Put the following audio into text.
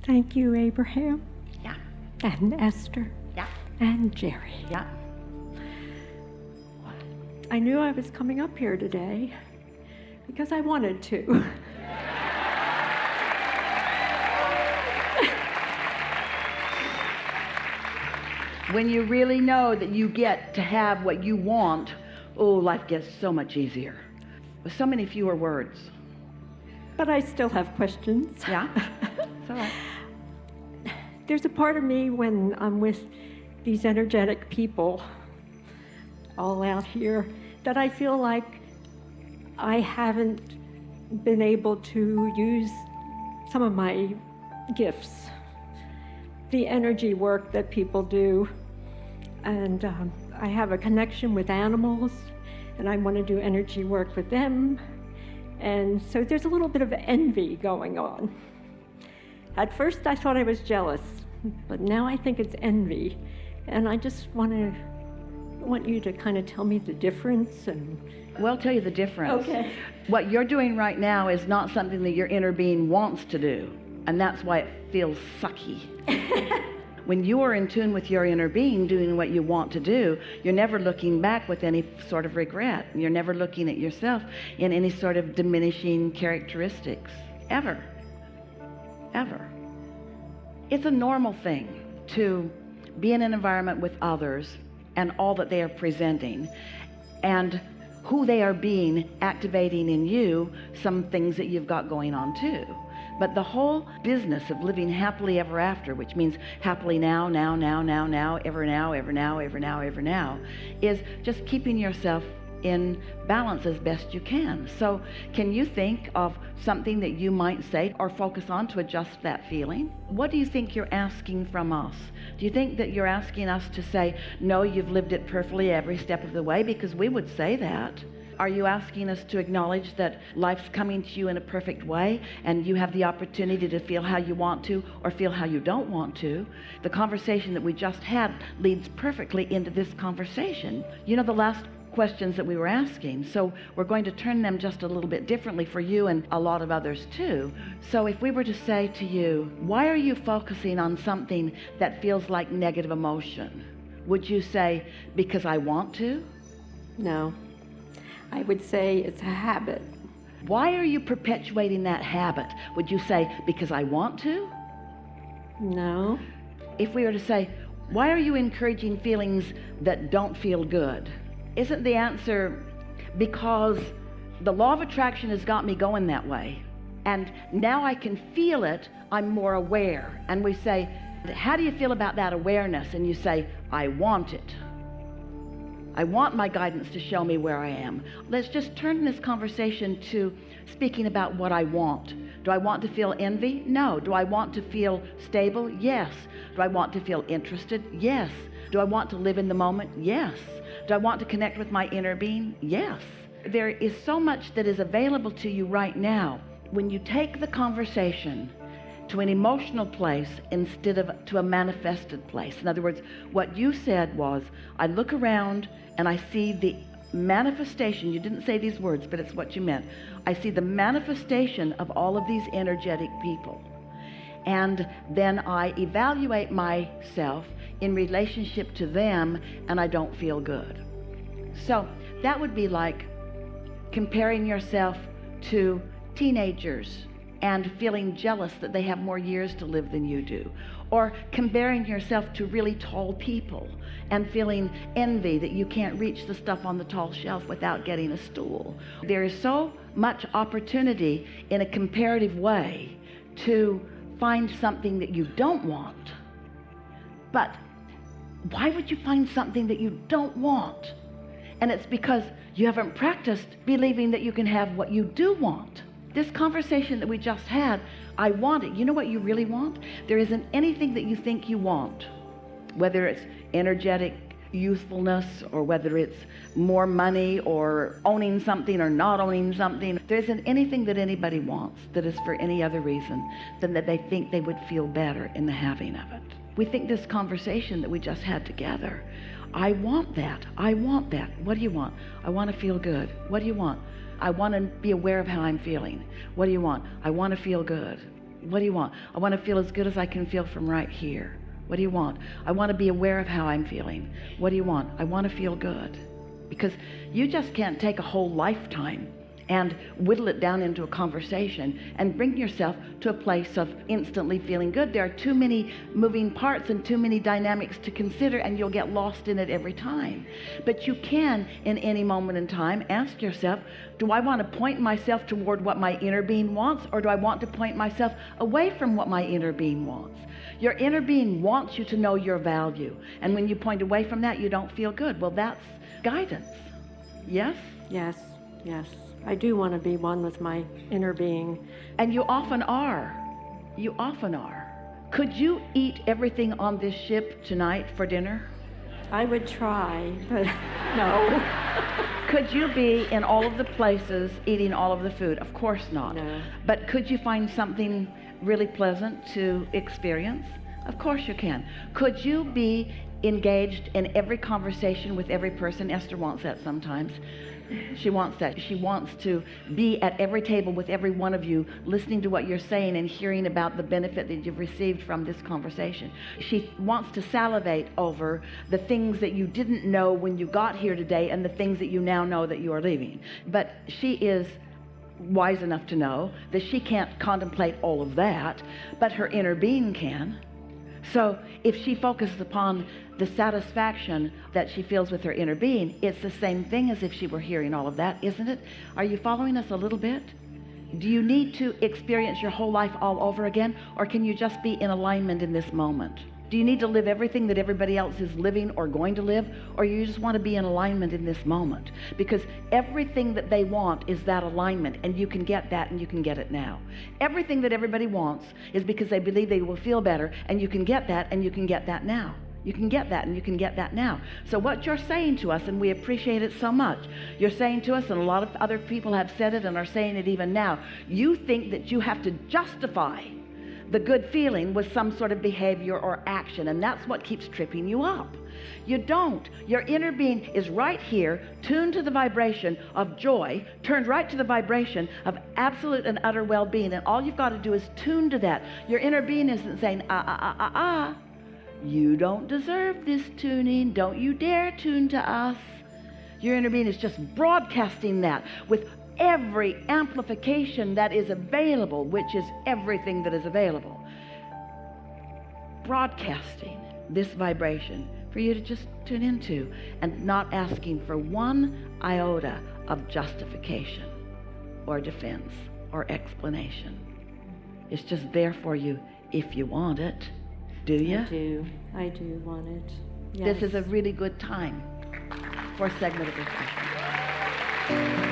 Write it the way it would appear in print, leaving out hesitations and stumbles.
Thank you, Abraham. Yeah. And Esther. Yeah. And Jerry. Yeah. I knew I was coming up here today because I wanted to. When you really know that you get to have what you want, oh, life gets so much easier. With so many fewer words. But I still have questions. Yeah? It's all right. There's a part of me when I'm with these energetic people all out here that I feel like I haven't been able to use some of my gifts, the energy work that people do. And I have a connection with animals, and I want to do energy work with them. And so there's a little bit of envy going on. At first I thought I was jealous, but now I think it's envy. And I just want you to kind of tell me the difference. And Well, I'll tell you the difference. Okay. What you're doing right now is not something that your inner being wants to do, and that's why it feels sucky. When you are in tune with your inner being doing what you want to do, you're never looking back with any sort of regret. You're never looking at yourself in any sort of diminishing characteristics. Ever. Ever. It's a normal thing to be in an environment with others and all that they are presenting, and who they are being activating in you some things that you've got going on too. But the whole business of living happily ever after, which means happily now, ever now, is just keeping yourself in balance as best you can. So can you think of something that you might say or focus on to adjust that feeling? What do you think you're asking from us? Do you think that you're asking us to say, no, you've lived it perfectly every step of the way? Because we would say that. Are you asking us to acknowledge that life's coming to you in a perfect way and you have the opportunity to feel how you want to or feel how you don't want to? The conversation that we just had leads perfectly into this conversation. You know, the last questions that we were asking, so we're going to turn them just a little bit differently for you and a lot of others too. So if we were to say to you, why are you focusing on something that feels like negative emotion? Would you say, because I want to? no, I would say it's a habit. Why are you perpetuating that habit? Would you say, because I want to? No, If we were to say, why are you encouraging feelings that don't feel good? Isn't the answer, because the law of attraction has got me going that way, and now I can feel it, I'm more aware. And we say, how do you feel about that awareness? And you say, I want it. I want my guidance to show me where I am. Let's just turn this conversation to speaking about what I want. Do I want to feel envy? No. Do I want to feel stable? Yes. Do I want to feel interested? Yes. Do I want to live in the moment? Yes. Do I want to connect with my inner being? Yes. There is so much that is available to you right now. When you take the conversation to an emotional place instead of to a manifested place. In other words, what you said was, I look around and I see the manifestation. You didn't say these words, but it's what you meant. I see the manifestation of all of these energetic people. And then I evaluate myself in relationship to them, and I don't feel good. So that would be like comparing yourself to teenagers and feeling jealous that they have more years to live than you do, or comparing yourself to really tall people and feeling envy that you can't reach the stuff on the tall shelf without getting a stool. There is so much opportunity in a comparative way to find something that you don't want. But why would you find something that you don't want? And it's because you haven't practiced believing that you can have what you do want. This conversation that we just had, I want it. You know what you really want? There isn't anything that you think you want, whether it's energetic youthfulness or whether it's more money or owning something or not owning something. There isn't anything that anybody wants that is for any other reason than that they think they would feel better in the having of it. We think this conversation that we just had together, I want that. I want that. What do you want? I want to feel good. What do you want? I want to be aware of how I'm feeling. What do you want? I want to feel good. What do you want? I want to feel as good as I can feel from right here. What do you want? I want to be aware of how I'm feeling. What do you want? I want to feel good. Because you just can't take a whole lifetime and whittle it down into a conversation and bring yourself to a place of instantly feeling good. There are too many moving parts and too many dynamics to consider, and you'll get lost in it every time. But you can, in any moment in time, ask yourself, do I want to point myself toward what my inner being wants, or do I want to point myself away from what my inner being wants? Your inner being wants you to know your value, and when you point away from that, you don't feel good. Well, that's guidance. Yes? Yes, yes. I do want to be one with my inner being. And you often are. You often are. Could you eat everything on this ship tonight for dinner? I would try, but no. Could you be in all of the places eating all of the food? Of course not. No. But could you find something really pleasant to experience? Of course you can. Could you be engaged in every conversation with every person? Esther wants that sometimes. She wants that. She wants to be at every table with every one of you, listening to what you're saying and hearing about the benefit that you've received from this conversation. She wants to salivate over the things that you didn't know when you got here today and the things that you now know that you are leaving. But she is wise enough to know that she can't contemplate all of that, but her inner being can. So if she focuses upon the satisfaction that she feels with her inner being, it's the same thing as if she were hearing all of that, isn't it? Are you following us a little bit? Do you need to experience your whole life all over again, or can you just be in alignment in this moment? Do you need to live everything that everybody else is living or going to live, or you just want to be in alignment in this moment? Because everything that they want is that alignment, and you can get that, and you can get it now. Everything that everybody wants is because they believe they will feel better, and you can get that, and you can get that now. You can get that, and you can get that now. So what you're saying to us, and we appreciate it so much, you're saying to us, and a lot of other people have said it and are saying it even now, you think that you have to justify the good feeling with some sort of behavior or action, and that's what keeps tripping you up. You don't. Your inner being is right here, tuned to the vibration of joy, turned right to the vibration of absolute and utter well-being, and all you've got to do is tune to that. Your inner being isn't saying, you don't deserve this tuning, don't you dare tune to us. Your inner being is just broadcasting that with every amplification that is available, which is everything that is available. Broadcasting this vibration for you to just tune into, and not asking for one iota of justification or defense or explanation. It's just there for you if you want it. Do you? I do want it. Yes. This is a really good time for a segment of discussion.